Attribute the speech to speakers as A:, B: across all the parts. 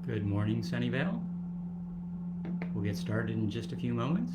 A: Good morning, Sunnyvale. We'll get started in just a few moments.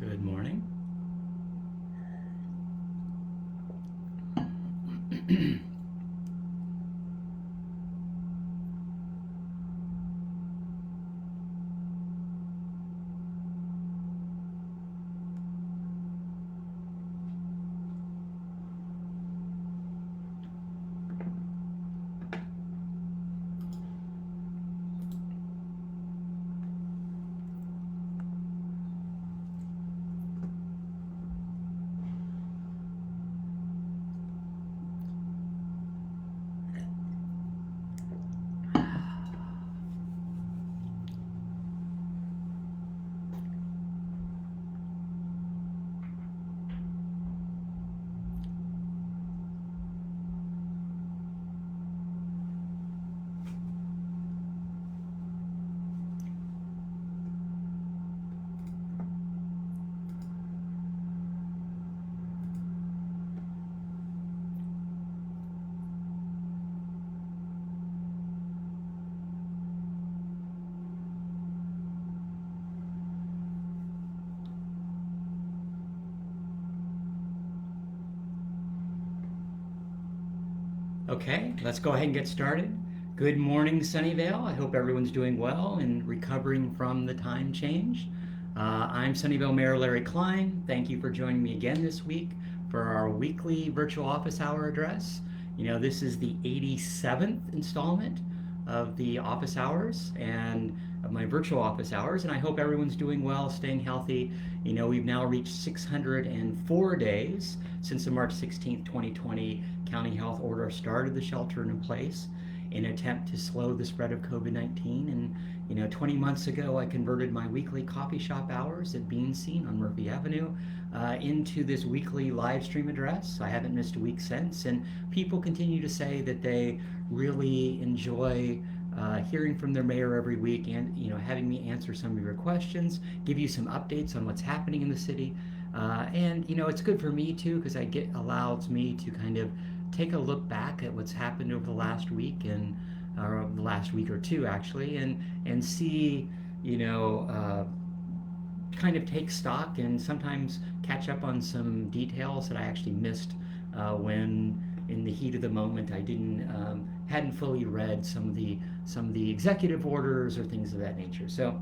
A: Good morning. Okay, let's go ahead and get started. Good morning, Sunnyvale. I hope everyone's doing well and recovering from the time change. I'm Sunnyvale Mayor Larry Klein. Thank you for joining me again this week for our weekly virtual office hour address. You know, this is the 87th installment of the office hours and of my virtual office hours, and I hope everyone's doing well, staying healthy. You know, we've now reached 604 days since the March 16th, 2020 county health order started the shelter in place in an attempt to slow the spread of COVID-19. And, you know, 20 months ago, I converted my weekly coffee shop hours at Bean Scene on Murphy Avenue into this weekly live stream address. I haven't missed a week since, and people continue to say that they really enjoy hearing from their mayor every week and, you know, having me answer some of your questions, give you some updates on what's happening in the city. And, you know, it's good for me too, because allows me to kind of take a look back at what's happened over the last week or the last week or two actually, and see, you know, kind of take stock and sometimes catch up on some details that I actually missed when in the heat of the moment I hadn't fully read some of the executive orders or things of that nature. So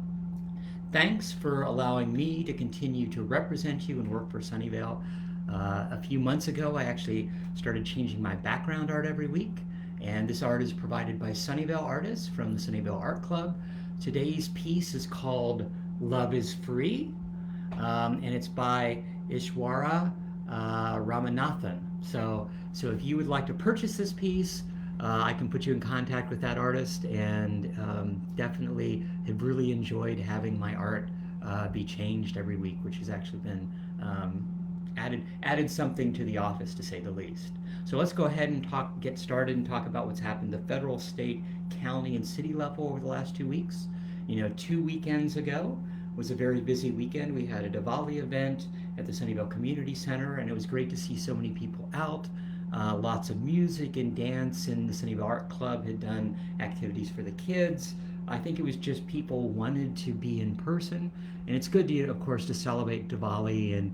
A: thanks for allowing me to continue to represent you and work for Sunnyvale. A few months ago, I actually started changing my background art every week, and this art is provided by Sunnyvale artists from the Sunnyvale Art Club. Today's piece is called Love is Free, and it's by Ishwara Ramanathan. So if you would like to purchase this piece, I can put you in contact with that artist, and definitely have really enjoyed having my art be changed every week, which has actually been added something to the office, to say the least. So let's go ahead and get started and talk about what's happened at the federal, state, county, and city level over the last 2 weeks. 2 weekends ago was a very busy weekend. We had a Diwali event at the Sunnyvale Community Center, and it was great to see so many people out. Lots of music and dance, and the Sunnyvale Art Club had done activities for the kids. I think it was just people wanted to be in person, and it's good to, of course, to celebrate Diwali and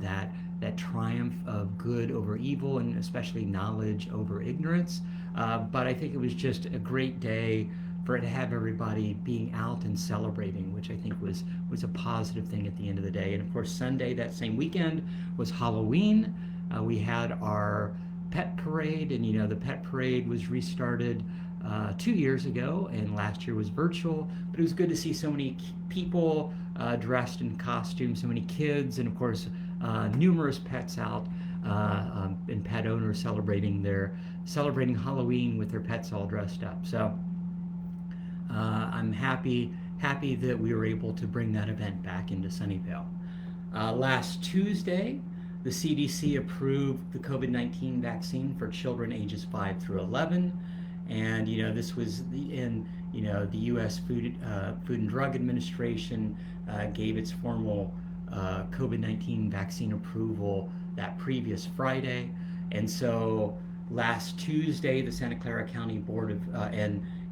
A: that triumph of good over evil, and especially knowledge over ignorance. But I think it was just a great day for it to have everybody being out and celebrating, which I think was a positive thing at the end of the day. And of course, Sunday, that same weekend, was Halloween. We had our pet parade, and the pet parade was restarted 2 years ago, and last year was virtual. But it was good to see so many people dressed in costumes, so many kids, and of course numerous pets out, and pet owners celebrating Halloween with their pets all dressed up. So I'm happy that we were able to bring that event back into Sunnyvale. Last Tuesday, the CDC approved the COVID-19 vaccine for children ages 5 through 11, and this was the U.S. Food and Drug Administration gave its formal COVID-19 vaccine approval that previous Friday, and so last Tuesday, the Santa Clara County Board of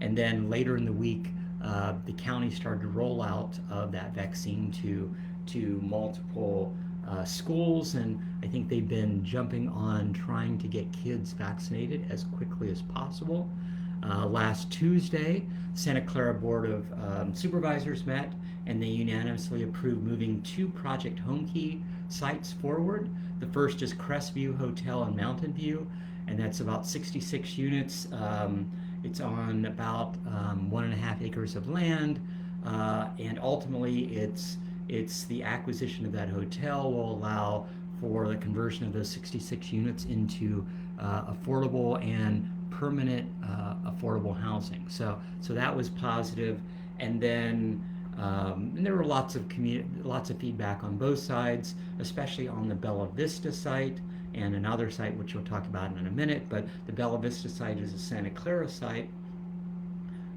A: and then later in the week, the county started to roll out of that vaccine to multiple schools, and I think they've been jumping on trying to get kids vaccinated as quickly as possible. Last Tuesday, Santa Clara Board of Supervisors met, and they unanimously approved moving 2 Project Homekey sites forward. The first is Crestview Hotel in Mountain View, and that's about 66 units. It's on about 1.5 acres of land, and ultimately it's the acquisition of that hotel will allow for the conversion of those 66 units into affordable and permanent affordable housing. So that was positive, and then and there were lots of feedback on both sides, especially on the Bella Vista site and another site which we'll talk about in a minute. But the Bella Vista site is a Santa Clara site,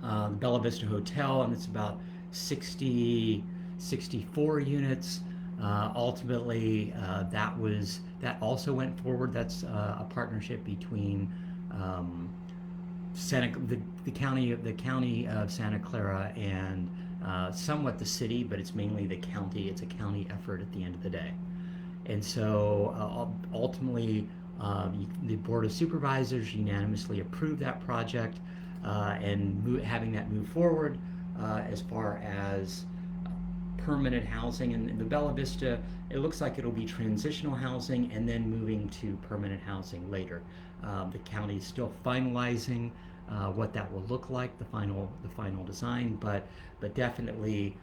A: the Bella Vista Hotel, and it's about 64 units. Ultimately, that also went forward. That's a partnership between the county of Santa Clara and somewhat the city, but it's mainly the county. It's a county effort at the end of the day. And so ultimately, the Board of Supervisors unanimously approved that project, and having that move forward as far as permanent housing. And the Bella Vista, it looks like it'll be transitional housing and then moving to permanent housing later. The county is still finalizing what that will look like, the final design, but definitely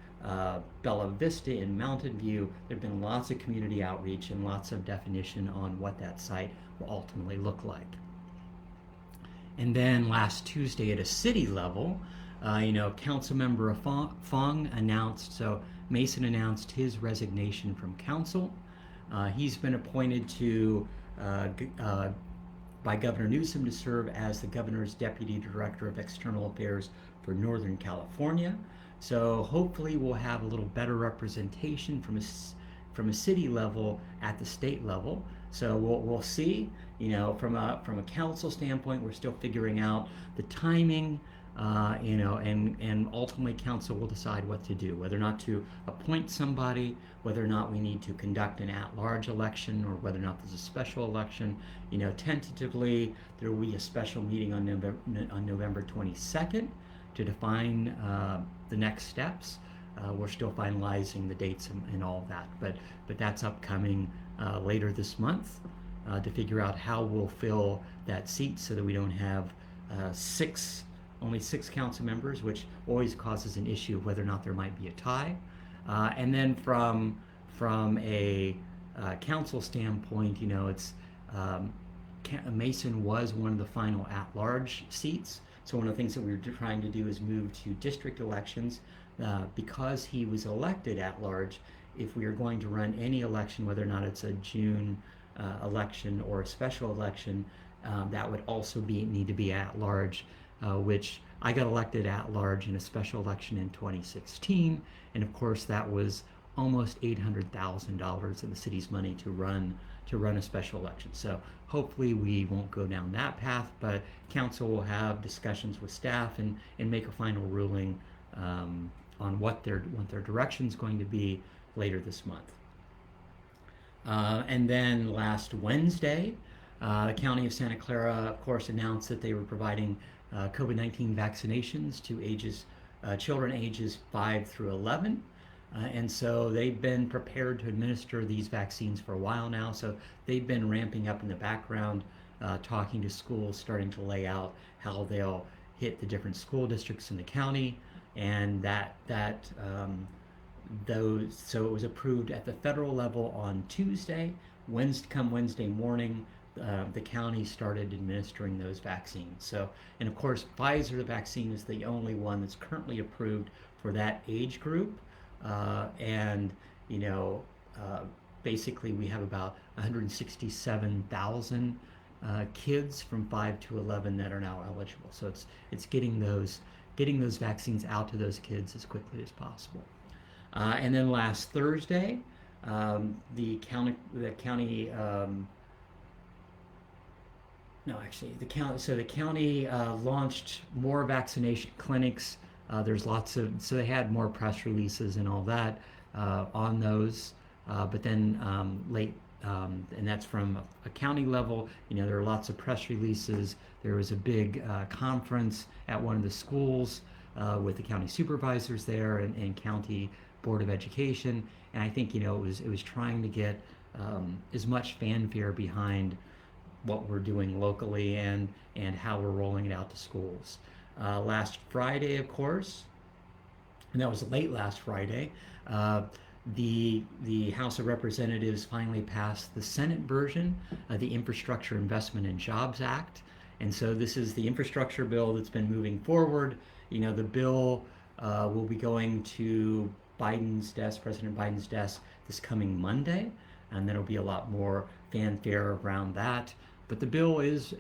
A: Bella Vista in Mountain View, there have been lots of community outreach and lots of definition on what that site will ultimately look like. And then last Tuesday at a city level, Councilmember Fong announced, so Mason announced his resignation from council. He's been appointed by Governor Newsom to serve as the governor's deputy director of external affairs for Northern California. So hopefully we'll have a little better representation from a city level at the state level. So we'll see. From a council standpoint, we're still figuring out the timing. And ultimately council will decide what to do, whether or not to appoint somebody, whether or not we need to conduct an at-large election, or whether or not there's a special election. Tentatively, there will be a special meeting on November 22nd to define the next steps. We're still finalizing the dates and all of that, but that's upcoming later this month to figure out how we'll fill that seat so that we don't have only six council members, which always causes an issue of whether or not there might be a tie. And then from a council standpoint, it's Mason was one of the final at-large seats. So one of the things that we were trying to do is move to district elections. Because he was elected at large, if we are going to run any election, whether or not it's a June election or a special election, that would also need to be at large, which I got elected at large in a special election in 2016, and of course that was almost $800,000 of the city's money to run a special election. So hopefully we won't go down that path, but council will have discussions with staff and make a final ruling on what their direction is going to be later this month. And then last Wednesday, the County of Santa Clara, of course, announced that they were providing COVID-19 vaccinations to children ages 5 through 11. And so they've been prepared to administer these vaccines for a while now. So they've been ramping up in the background, talking to schools, starting to lay out how they'll hit the different school districts in the county. And so it was approved at the federal level on Tuesday. Wednesday morning, the county started administering those vaccines. So, and of course, Pfizer, the vaccine, is the only one that's currently approved for that age group. And basically we have about 167,000 kids from 5 to 11 that are now eligible. So it's getting those vaccines out to those kids as quickly as possible. And then last Thursday, the county launched more vaccination clinics. So they had more press releases and all that on those. But then and that's from a county level. There are lots of press releases. There was a big conference at one of the schools with the county supervisors there and county board of education. And I think it was trying to get as much fanfare behind what we're doing locally and how we're rolling it out to schools. Last Friday, of course, and that was late last Friday, the House of Representatives finally passed the Senate version of the Infrastructure Investment and Jobs Act. And so this is the infrastructure bill that's been moving forward. The bill will be going to President Biden's desk this coming Monday, and there'll be a lot more fanfare around that. But the bill is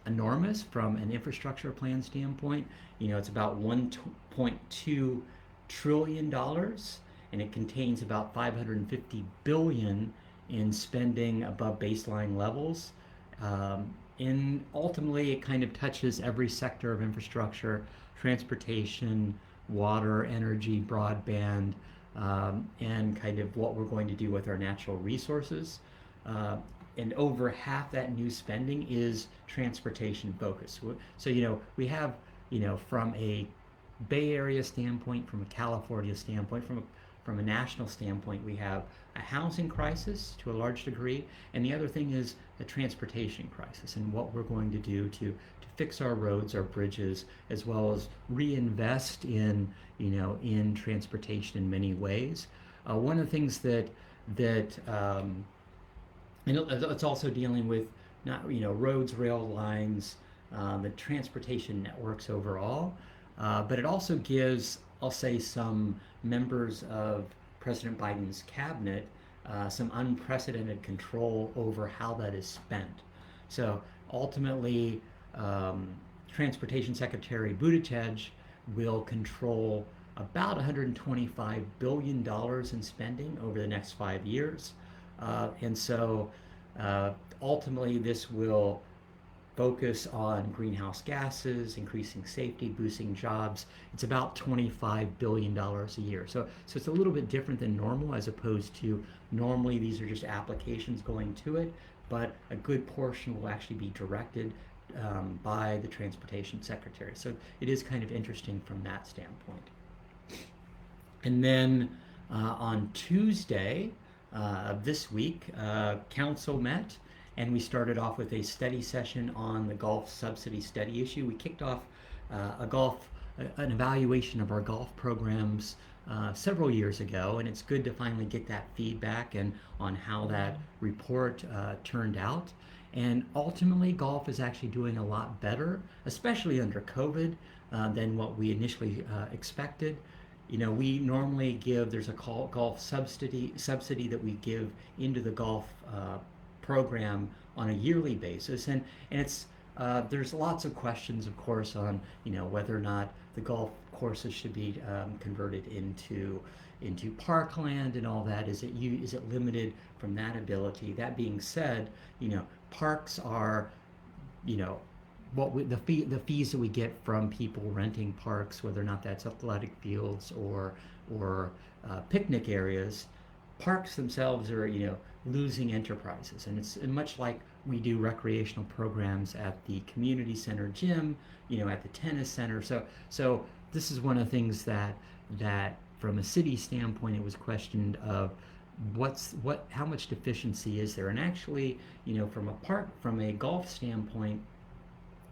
A: enormous from an infrastructure plan standpoint. It's about $1.2 trillion, and it contains about $550 billion in spending above baseline levels. And ultimately, it kind of touches every sector of infrastructure: transportation, water, energy, broadband, and kind of what we're going to do with our natural resources. And over half that new spending is transportation focused. So, we have, from a Bay Area standpoint, from a California standpoint, from a national standpoint, we have a housing crisis to a large degree, and the other thing is a transportation crisis and what we're going to do to fix our roads, our bridges, as well as reinvest in transportation in many ways. One of the things that and it's also dealing with roads, rail lines, the transportation networks overall, but it also gives, I'll say, some members of President Biden's cabinet some unprecedented control over how that is spent. So ultimately, Transportation Secretary Buttigieg will control about $125 billion in spending over the next 5 years. And so ultimately this will focus on greenhouse gases, increasing safety, boosting jobs. It's about $25 billion a year. So it's a little bit different than normal, as opposed to normally these are just applications going to it, but a good portion will actually be directed by the Transportation Secretary. So it is kind of interesting from that standpoint. And then on Tuesday of this week, council met, and we started off with a study session on the golf subsidy study issue. We kicked off an evaluation of our golf programs several years ago, and it's good to finally get that feedback and on how that report turned out. And ultimately, golf is actually doing a lot better, especially under COVID, than what we initially expected. We normally there's a golf subsidy that we give into the golf program on a yearly basis, and it's there's lots of questions, of course, on whether or not the golf courses should be converted into parkland and all that. Is it limited from that ability? That being said, parks are, the fees that we get from people renting parks, whether or not that's athletic fields or picnic areas. Parks themselves are losing enterprises, and it's much like we do recreational programs at the community center gym, at the tennis center. So this is one of the things that from a city standpoint, it was questioned of how much deficiency is there. And actually, from a golf standpoint,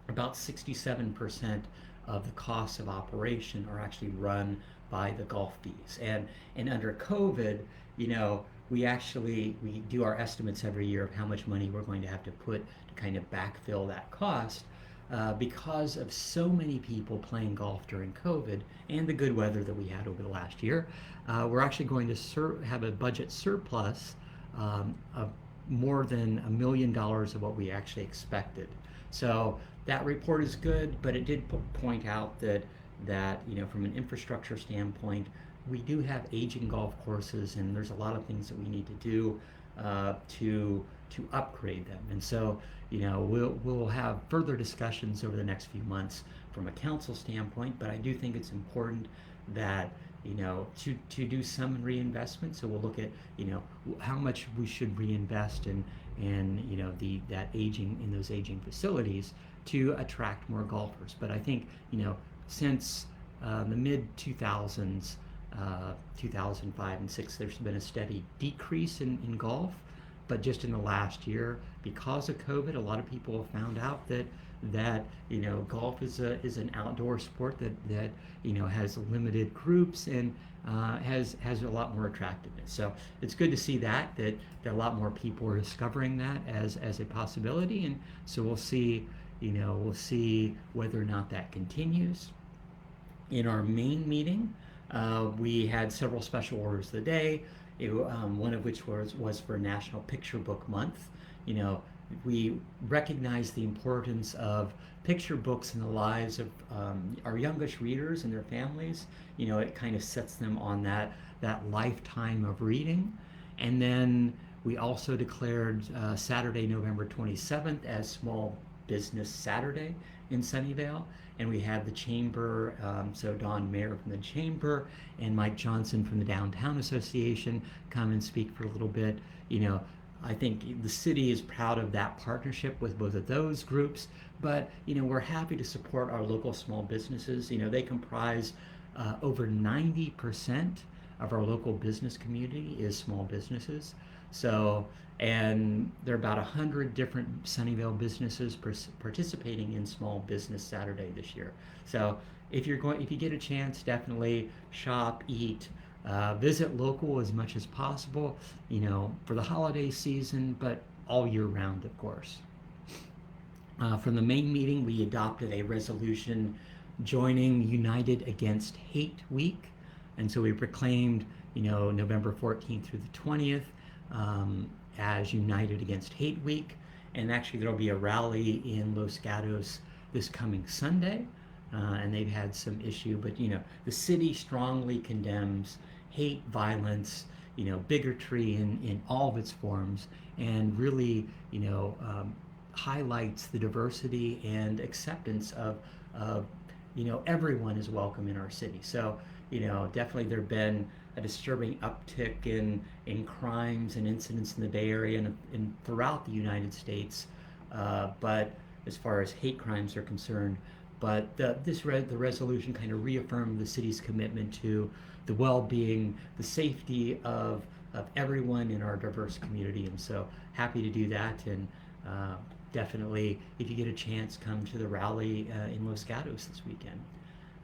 A: about 67% of the costs of operation are actually run by the golf fees. And under COVID, we do our estimates every year of how much money we're going to have to put to kind of backfill that cost, because of so many people playing golf during COVID and the good weather that we had over the last year. We're actually going to have a budget surplus of more than $1 million of what we actually expected. So that report is good, but it did point out that from an infrastructure standpoint, we do have aging golf courses, and there's a lot of things that we need to do to upgrade them. And so we'll have further discussions over the next few months from a council standpoint, but I do think it's important that to do some reinvestment. So we'll look at how much we should reinvest in those aging facilities to attract more golfers. But I think since the mid 2000s, 2005 and 6, there's been a steady decrease in golf. But just in the last year, because of COVID, a lot of people have found out that golf is an outdoor sport that has limited groups and has a lot more attractiveness. So it's good to see that a lot more people are discovering that as a possibility, and so we'll see whether or not that continues. In our main meeting, we had several special orders of the day. One of which was for National Picture Book Month. We recognize the importance of picture books in the lives of our youngest readers and their families. It kind of sets them on that lifetime of reading. And then we also declared Saturday, November 27th as Small Business Saturday in Sunnyvale. And we had the chamber, so Don Mayer from the chamber and Mike Johnson from the Downtown Association come and speak for a little bit. I think the city is proud of that partnership with both of those groups, but we're happy to support our local small businesses. They comprise over 90% of our local business community is small businesses. So, and there are about 100 different Sunnyvale businesses participating in Small Business Saturday this year. So if you get a chance, definitely shop, eat, visit local as much as possible, for the holiday season, but all year round, of course. From the main meeting, we adopted a resolution joining United Against Hate Week. And so we proclaimed, November 14th through the 20th, as United Against Hate Week. And actually there'll be a rally in Los Gatos this coming Sunday. And they've had some issue, but the city strongly condemns hate, violence, bigotry in all of its forms, and really, highlights the diversity and acceptance of everyone is welcome in our city. So, definitely there have been a disturbing uptick in crimes and incidents in the Bay Area and throughout the United States, but as far as hate crimes are concerned. But the resolution kind of reaffirmed the city's commitment to the well-being, the safety of everyone in our diverse community. And so happy to do that. And definitely, if you get a chance, come to the rally in Los Gatos this weekend.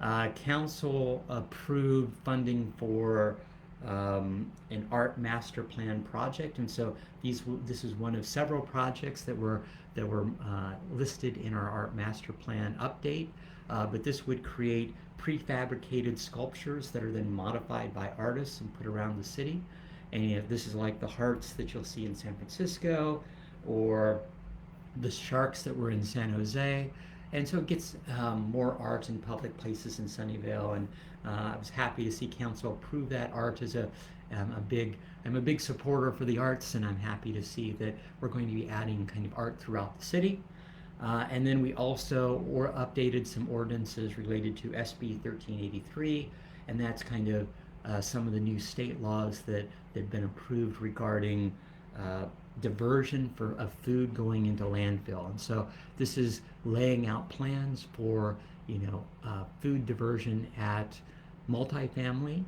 A: Council approved funding for an art master plan project, and so this is one of several projects that were listed in our art master plan update. But this would create prefabricated sculptures that are then modified by artists and put around the city. And this is like the hearts that you'll see in San Francisco, or the sharks that were in San Jose. And so it gets more art in public places in Sunnyvale, and I was happy to see council approve that. Art is I'm a big supporter for the arts, and I'm happy to see that we're going to be adding kind of art throughout the city. And then we also updated some ordinances related to SB 1383, and that's kind of some of the new state laws that have been approved regarding diversion of food going into landfill. And so this is laying out plans for food diversion at multifamily,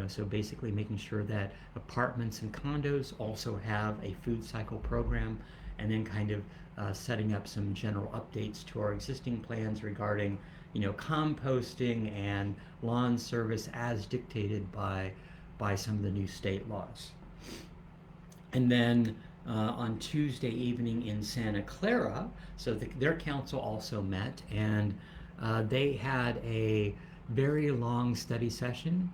A: so basically making sure that apartments and condos also have a food cycle program, and then kind of setting up some general updates to our existing plans regarding composting and lawn service as dictated by some of the new state laws. And then on Tuesday evening in Santa Clara, so their council also met, and they had a very long study session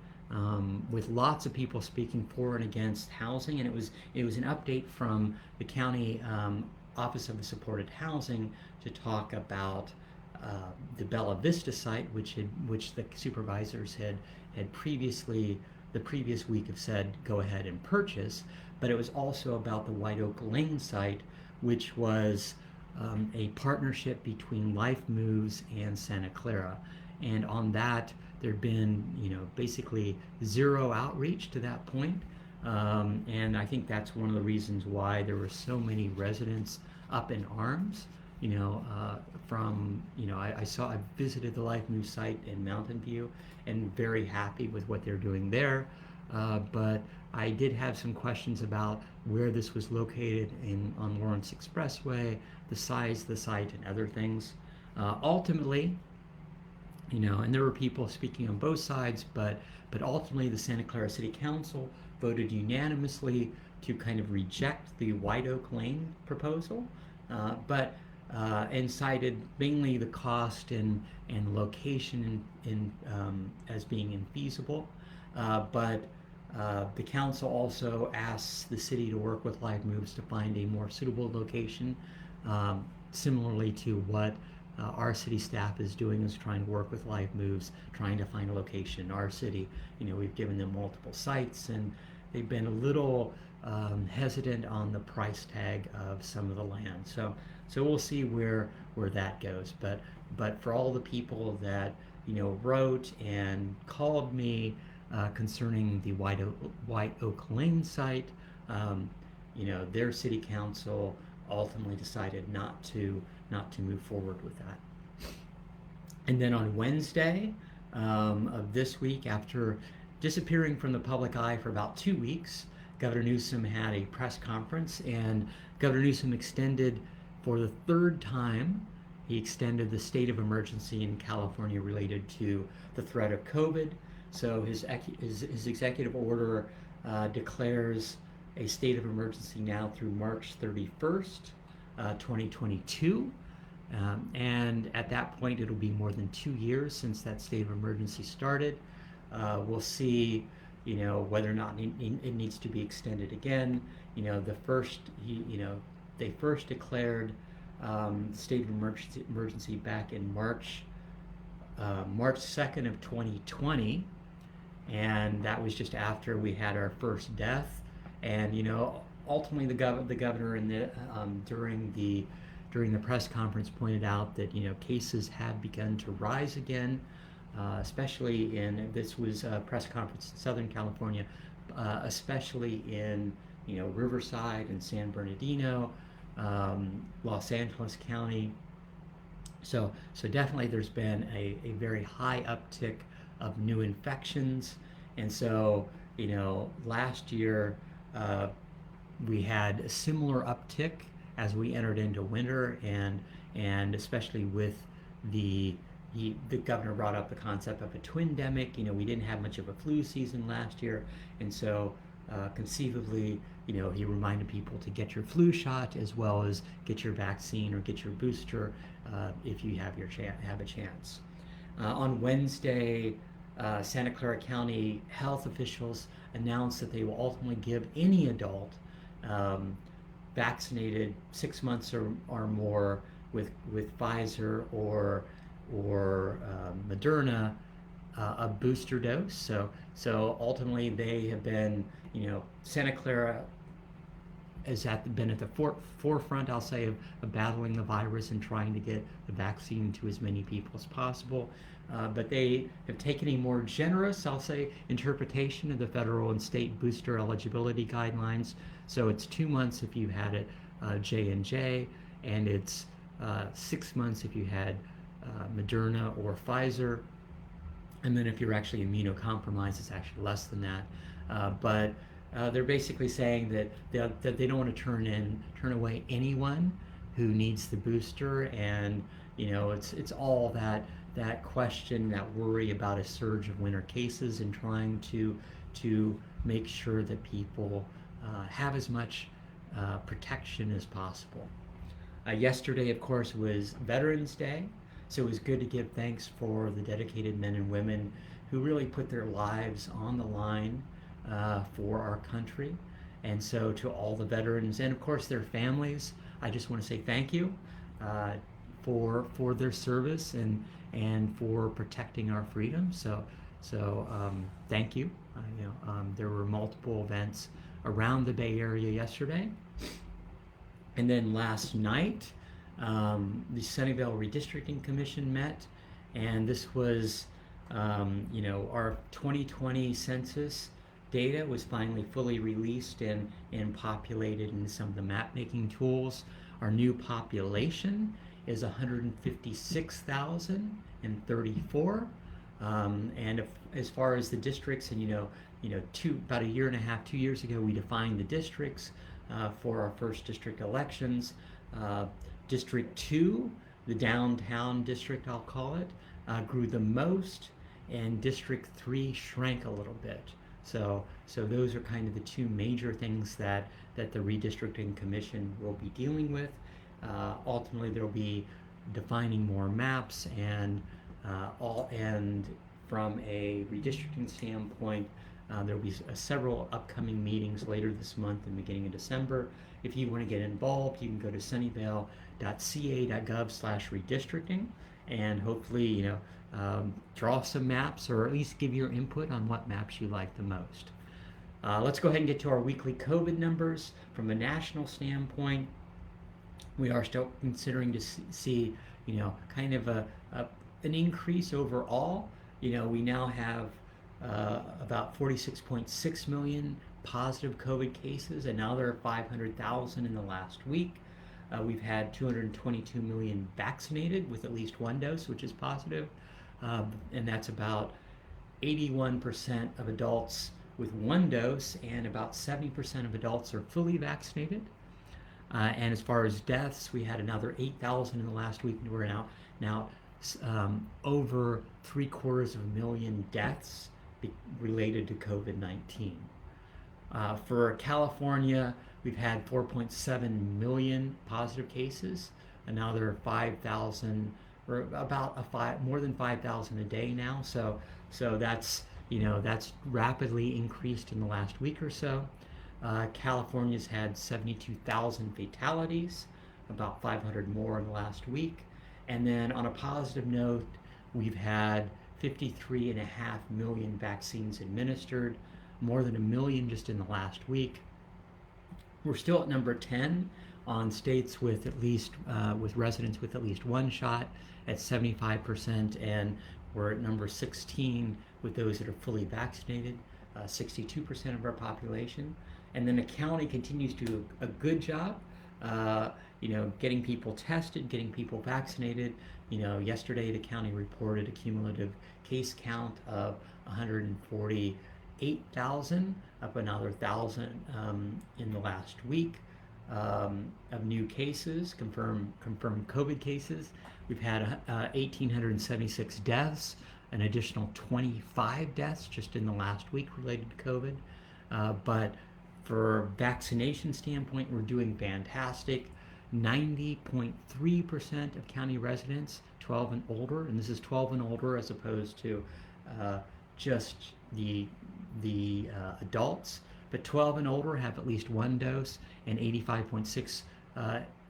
A: with lots of people speaking for and against housing, and it was an update from the county Office of Supported Housing to talk about the Bella Vista site, which the supervisors had previously, the previous week, have said go ahead and purchase. But it was also about the White Oak Lane site, which was a partnership between Life Moves and Santa Clara. And on that, there'd been basically zero outreach to that point. And I think that's one of the reasons why there were so many residents up in arms. I visited the Life Move site in Mountain View, and very happy with what they're doing there. But I did have some questions about where this was located on Lawrence Expressway, the size of the site, and other things. Ultimately, and there were people speaking on both sides, but ultimately the Santa Clara City Council voted unanimously to kind of reject the White Oak Lane proposal, and cited mainly the cost and location as being infeasible. But the council also asks the city to work with Live Moves to find a more suitable location, similarly to what our city staff is doing, is trying to work with Live Moves, trying to find a location in our city. We've given them multiple sites, and they've been a little hesitant on the price tag of some of the land. So we'll see where that goes. But for all the people that wrote and called me concerning the White Oak Lane site, their city council ultimately decided not to move forward with that. And then on Wednesday of this week, after disappearing from the public eye for about 2 weeks, Governor Newsom had a press conference, and Governor Newsom extended for the third time. He extended the state of emergency in California related to the threat of COVID. So his executive order declares a state of emergency now through March 31st, 2022. And at that point, it'll be more than 2 years since that state of emergency started. We'll see, whether or not it needs to be extended again. They first declared state of emergency back in March 2nd of 2020, and that was just after we had our first death. And ultimately, the governor during the press conference pointed out that cases have begun to rise again, especially this was a press conference in Southern California, especially in Riverside and San Bernardino, Los Angeles County. So definitely there's been a very high uptick of new infections. And so last year we had a similar uptick as we entered into winter, and especially with the the governor brought up the concept of a twindemic. We didn't have much of a flu season last year, and so conceivably, he reminded people to get your flu shot as well as get your vaccine or get your booster if you have a chance. On Wednesday, Santa Clara County health officials announced that they will ultimately give any adult vaccinated 6 months or more with Pfizer or Moderna a booster dose. So ultimately they have been, Santa Clara been at the forefront, I'll say, of battling the virus and trying to get the vaccine to as many people as possible. But they have taken a more generous, I'll say, interpretation of the federal and state booster eligibility guidelines. So it's 2 months if you had it J&J, and it's 6 months if you had Moderna or Pfizer. And then if you're actually immunocompromised, it's actually less than that. But they're basically saying that they don't want to turn away anyone who needs the booster, and it's all that question, that worry about a surge of winter cases, and trying to make sure that people have as much protection as possible. Yesterday, of course, was Veterans Day, so it was good to give thanks for the dedicated men and women who really put their lives on the line for our country. And so to all the veterans and of course their families, I just want to say thank you for their service and for protecting our freedom. So thank you. There were multiple events around the Bay Area yesterday. And then last night, the Sunnyvale Redistricting Commission met, and this was, our 2020 census data was finally fully released and populated in some of the map-making tools. Our new population is 156,034, and as far as the districts, and about a year and a half, 2 years ago, we defined the districts for our first district elections. District 2, the downtown district, I'll call it, grew the most, and District 3 shrank a little bit. So those are kind of the two major things that the Redistricting Commission will be dealing with. Ultimately, they'll be defining more maps, and from a redistricting standpoint, there will be several upcoming meetings later this month and beginning of December. If you want to get involved, you can go to sunnyvale.ca.gov/redistricting and hopefully, draw some maps, or at least give your input on what maps you like the most. Let's go ahead and get to our weekly COVID numbers. From a national standpoint, we are still considering to see, kind of an increase overall. We now have about 46.6 million positive COVID cases, and now there are 500,000 in the last week. We've had 222 million vaccinated with at least one dose, which is positive, and that's about 81% of adults with one dose, and about 70% of adults are fully vaccinated. And as far as deaths, we had another 8,000 in the last week, and we're now over 750,000 deaths related to COVID-19. For California, we've had 4.7 million positive cases, and now there are 5,000, or about more than 5,000 a day now. So that's rapidly increased in the last week or so. California's had 72,000 fatalities, about 500 more in the last week. And then on a positive note, we've had 53.5 million vaccines administered, more than 1 million just in the last week. We're still at number 10 on states with with residents with at least one shot at 75%, and we're at number 16 with those that are fully vaccinated, 62% of our population. And then the county continues to do a good job, getting people tested, getting people vaccinated. Yesterday the county reported a cumulative case count of 148,000, up another 1,000 in the last week. of new cases, confirmed COVID cases. We've had 1,876 deaths, an additional 25 deaths just in the last week related to COVID. But for vaccination standpoint, we're doing fantastic. 90.3% of county residents 12 and older, and this is 12 and older as opposed to just the adults, but 12 and older have at least one dose, and 85.6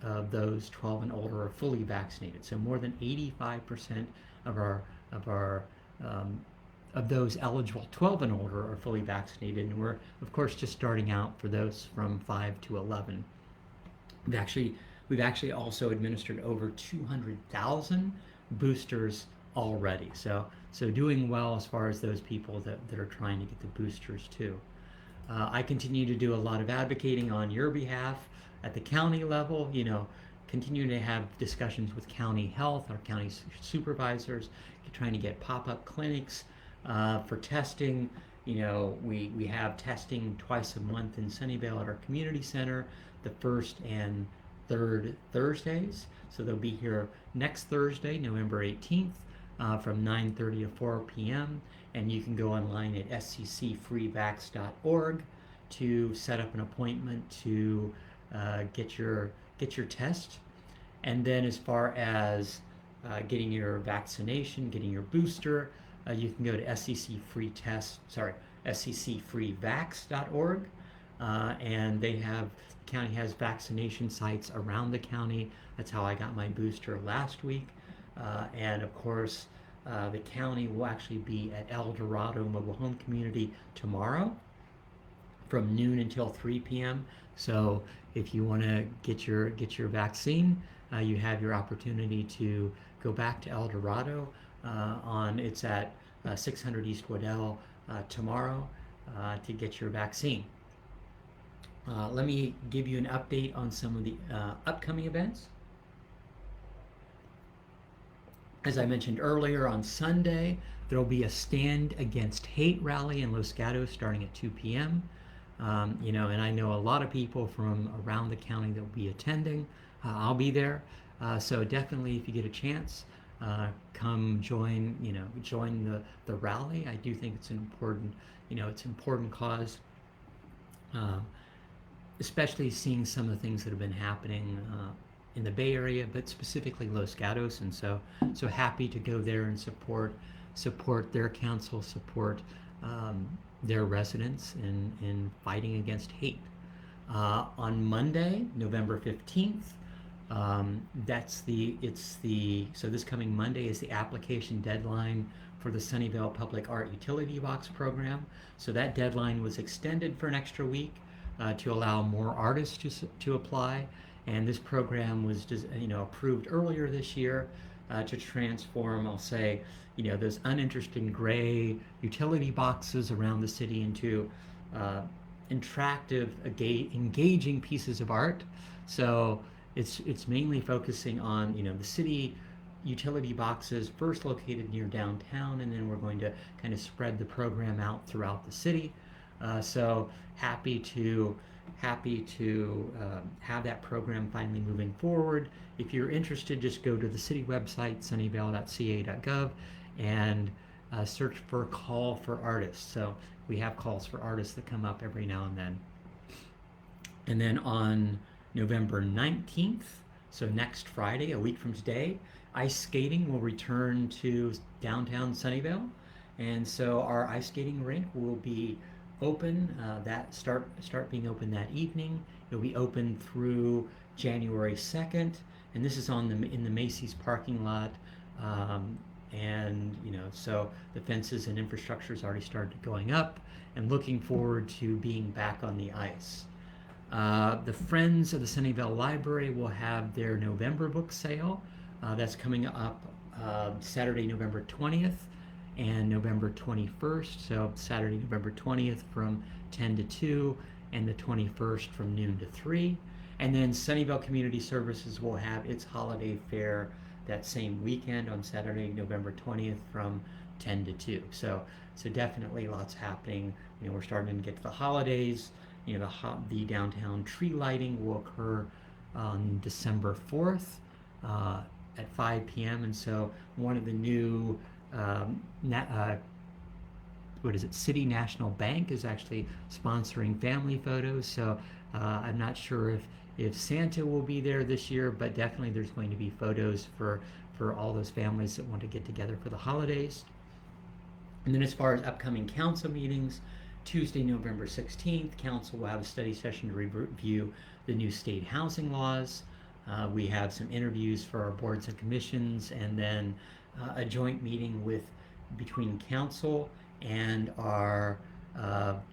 A: of those 12 and older are fully vaccinated. So more than 85% of those eligible 12 and older are fully vaccinated, and we're of course just starting out for those from 5 to 11. We've actually also administered over 200,000 boosters already. So doing well as far as those people that are trying to get the boosters too. I continue to do a lot of advocating on your behalf at the county level, continue to have discussions with county health, our county supervisors, trying to get pop-up clinics for testing. We have testing twice a month in Sunnyvale at our community center, the first and third Thursdays. So they'll be here next Thursday, November 18th, from 9:30 to 4 p.m. And you can go online at sccfreevax.org to set up an appointment to get your test. And then as far as getting your vaccination, getting your booster, you can go to sccfreevax.org, and county has vaccination sites around the county. That's how I got my booster last week. And of course, the county will actually be at El Dorado Mobile Home Community tomorrow from noon until 3 p.m. So if you want to get your vaccine, you have your opportunity to go back to El Dorado. It's at 600 East Waddell tomorrow to get your vaccine. Let me give you an update on some of the upcoming events. As I mentioned earlier, on Sunday, there will be a Stand Against Hate rally in Los Gatos starting at 2 p.m. And I know a lot of people from around the county that will be attending. I'll be there. So definitely, if you get a chance, come join the rally. I do think it's an important cause. Especially seeing some of the things that have been happening in the Bay Area, but specifically Los Gatos, and so happy to go there and support their council, support their residents in fighting against hate. On Monday, November 15th, so this coming Monday is the application deadline for the Sunnyvale Public Art Utility Box program. So that deadline was extended for an extra week to allow more artists to apply, and this program was approved earlier this year to transform, I'll say, those uninteresting gray utility boxes around the city into interactive, engaging pieces of art. So it's mainly focusing on the city utility boxes first located near downtown, and then we're going to kind of spread the program out throughout the city. So happy to have that program finally moving forward. If you're interested, just go to the city website, sunnyvale.ca.gov, and search for Call for Artists. So we have calls for artists that come up every now and then. And then on November 19th, so next Friday, a week from today, ice skating will return to downtown Sunnyvale. And so our ice skating rink will be open, start being open that evening. It'll be open through January 2nd, and this is in the Macy's parking lot. So the fences and infrastructure has already started going up, and looking forward to being back on the ice. The Friends of the Sunnyvale Library will have their November book sale. That's coming up Saturday, November 20th. And November 21st, so Saturday, November 20th from 10 to 2, and the 21st from noon to 3. And then Sunnyvale Community Services will have its holiday fair that same weekend on Saturday, November 20th from 10 to 2. So definitely lots happening. We're starting to get to the holidays, the downtown tree lighting will occur on December 4th at 5 p.m. And so one of the new City National Bank is actually sponsoring family photos. So I'm not sure if Santa will be there this year, but definitely there's going to be photos for all those families that want to get together for the holidays. And then as far as upcoming council meetings, Tuesday, November 16th, council will have a study session to review the new state housing laws. We have some interviews for our boards and commissions, and then a joint meeting between council and our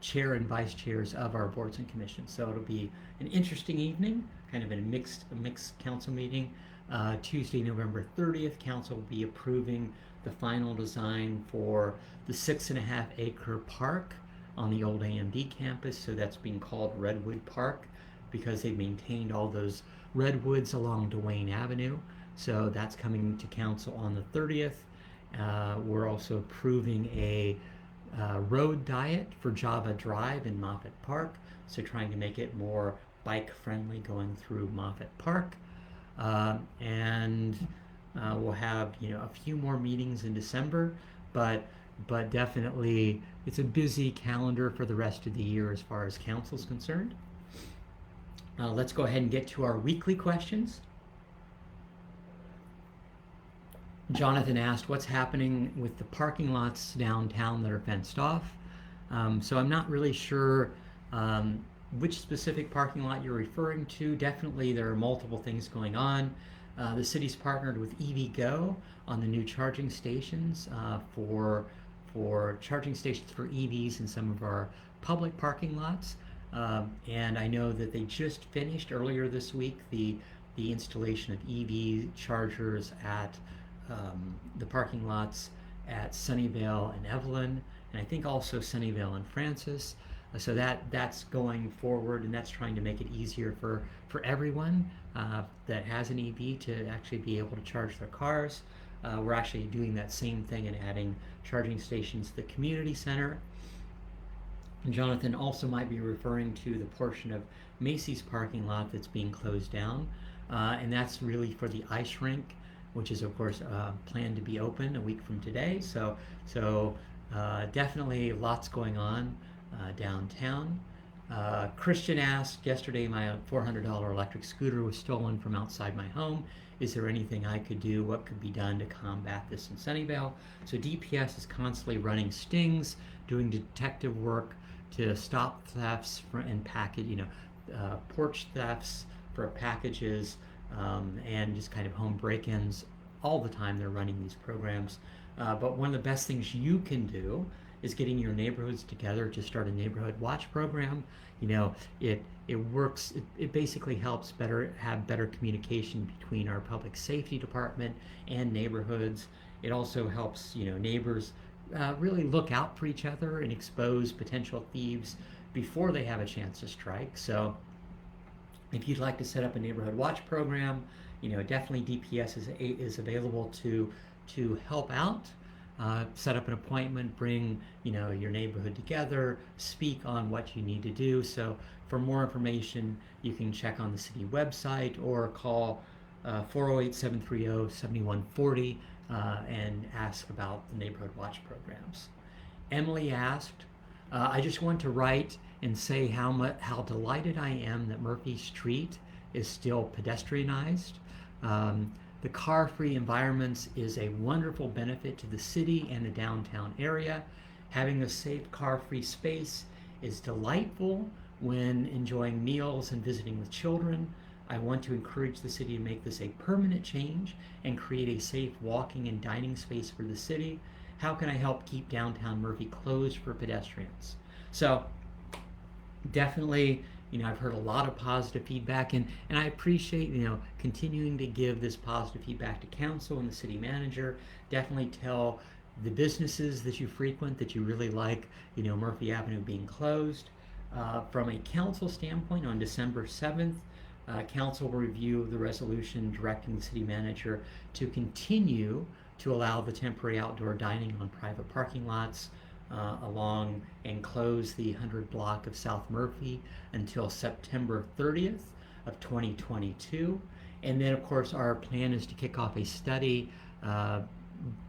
A: chair and vice chairs of our boards and commissions. So it'll be an interesting evening, kind of a mixed council meeting. Tuesday, November 30th, council will be approving the final design for the 6.5-acre park on the old AMD campus. So that's being called Redwood Park because they've maintained all those redwoods along Duane Avenue. So that's coming to council on the 30th. We're also approving a road diet for Java Drive in Moffett Park. So trying to make it more bike friendly going through Moffett Park. And we'll have a few more meetings in December, but definitely it's a busy calendar for the rest of the year as far as council's concerned. Let's go ahead and get to our weekly questions. Jonathan asked, what's happening with the parking lots downtown that are fenced off? So I'm not really sure which specific parking lot you're referring to. Definitely there are multiple things going on. The city's partnered with EVgo on the new charging stations for charging stations for EVs in some of our public parking lots. And I know that they just finished earlier this week the installation of EV chargers at the parking lots at Sunnyvale and Evelyn, and I think also Sunnyvale and Francis. So that's going forward, and that's trying to make it easier for everyone that has an EV to actually be able to charge their cars. We're actually doing that same thing and adding charging stations to the community center. And Jonathan also might be referring to the portion of Macy's parking lot that's being closed down, and that's really for the ice rink, which is of course planned to be open a week from today. So definitely lots going on downtown. Christian asked, yesterday my $400 electric scooter was stolen from outside my home. Is there anything I could do? What could be done to combat this in Sunnyvale? So DPS is constantly running stings, doing detective work to stop thefts and porch thefts for packages, and just kind of home break-ins. All the time they're running these programs. But one of the best things you can do is getting your neighborhoods together to start a neighborhood watch program. It works. It basically helps have better communication between our public safety department and neighborhoods. It also helps neighbors really look out for each other and expose potential thieves before they have a chance to strike. So if you'd like to set up a neighborhood watch program, definitely DPS is available to help out. Set up an appointment, bring your neighborhood together, speak on what you need to do. So for more information, you can check on the city website or call 408-730-7140 and ask about the neighborhood watch programs. Emily asked, I just want to write and say how delighted I am that Murphy Street is still pedestrianized. The car-free environments is a wonderful benefit to the city and the downtown area. Having a safe car-free space is delightful when enjoying meals and visiting with children. I want to encourage the city to make this a permanent change and create a safe walking and dining space for the city. How can I help keep downtown Murphy closed for pedestrians? So definitely, I've heard a lot of positive feedback, and I appreciate, continuing to give this positive feedback to council and the city manager. Definitely tell the businesses that you frequent that you really like, Murphy Avenue being closed. From a council standpoint, on December 7th, council will review the resolution directing the city manager to continue to allow the temporary outdoor dining on private parking lots. along and close the 100 block of South Murphy until September 30th of 2022. And then, of course, our plan is to kick off a study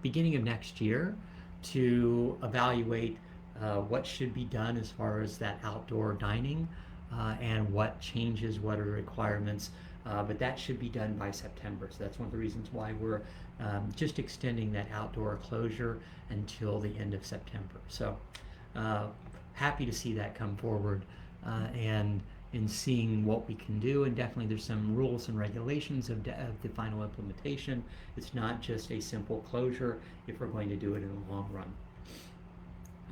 A: beginning of next year to evaluate what should be done as far as that outdoor dining and what changes, what are the requirements. But that should be done by September. So that's one of the reasons why we're just extending that outdoor closure until the end of September. So happy to see that come forward and in seeing what we can do. And definitely there's some rules and regulations of the final implementation. It's not just a simple closure if we're going to do it in the long run.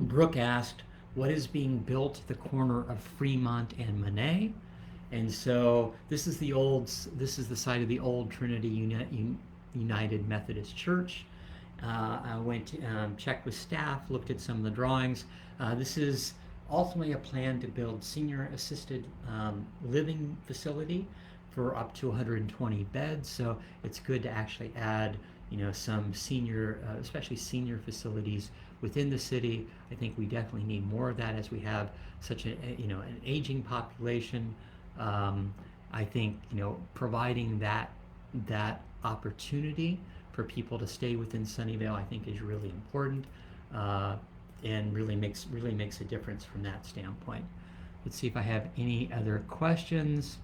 A: Brooke asked, what is being built at the corner of Fremont and Monet? And so this is the site of the old Trinity United Methodist Church. I went to checked with staff, looked at some of the drawings. This is ultimately a plan to build senior assisted living facility for up to 120 beds. So it's good to actually add, some senior, especially senior facilities within the city. I think we definitely need more of that as we have such an aging population. I think providing that opportunity for people to stay within Sunnyvale, I think, is really important and really makes a difference from that standpoint. Let's see if I have any other questions.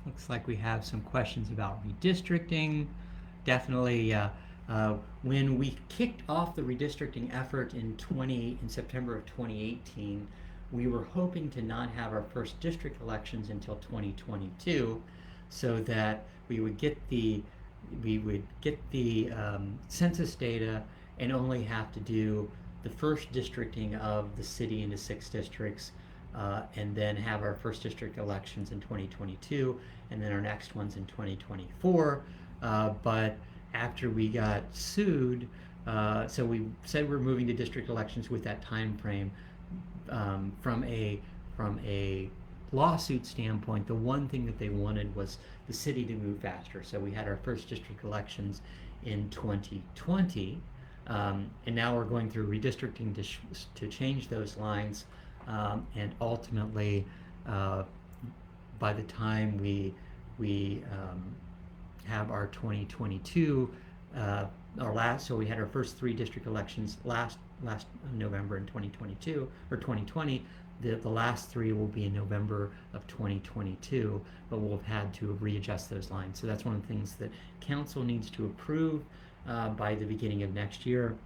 A: Looks like we have some questions about redistricting. Definitely. When we kicked off the redistricting effort in September of 2018, we were hoping to not have our first district elections until 2022, so that we would get the census data and only have to do the first districting of the city into 6 districts, and then have our first district elections in 2022, and then our next ones in 2024. But after we got sued, so we said we're moving to district elections with that time frame. From a lawsuit standpoint, the one thing that they wanted was the city to move faster. So we had our first district elections in 2020, and now we're going through redistricting to change those lines, and ultimately, by the time we have our 2022, so we had our first 3 district elections last November in 2022 or 2020. The last 3 will be in November of 2022, but we'll have had to readjust those lines. So that's one of the things that council needs to approve by the beginning of next year,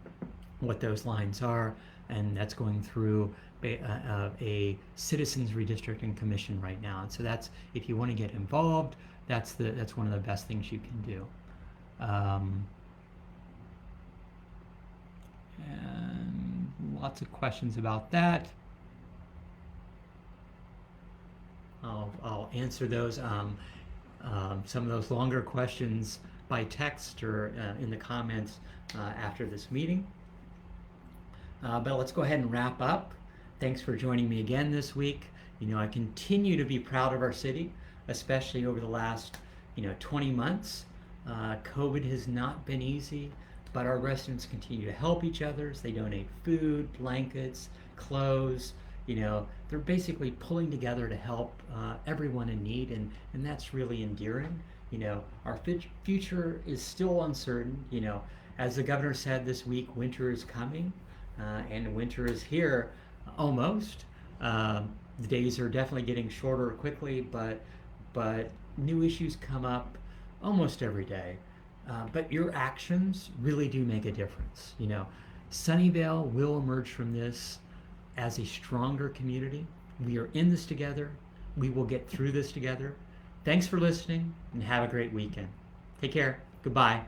A: what those lines are, and that's going through a citizens redistricting commission right now. And so that's, if you want to get involved, that's one of the best things you can do. And lots of questions about that. I'll answer those. Some of those longer questions by text or in the comments after this meeting. But let's go ahead and wrap up. Thanks for joining me again this week. I continue to be proud of our city, especially over the last 20 months. COVID has not been easy, but our residents continue to help each other. They donate food, blankets, clothes. They're basically pulling together to help everyone in need, and that's really endearing. Our future is still uncertain. As the governor said this week, winter is coming, and winter is here almost. The days are definitely getting shorter quickly, but new issues come up almost every day. But your actions really do make a difference. Sunnyvale will emerge from this as a stronger community. We are in this together. We will get through this together. Thanks for listening, and have a great weekend. Take care. Goodbye.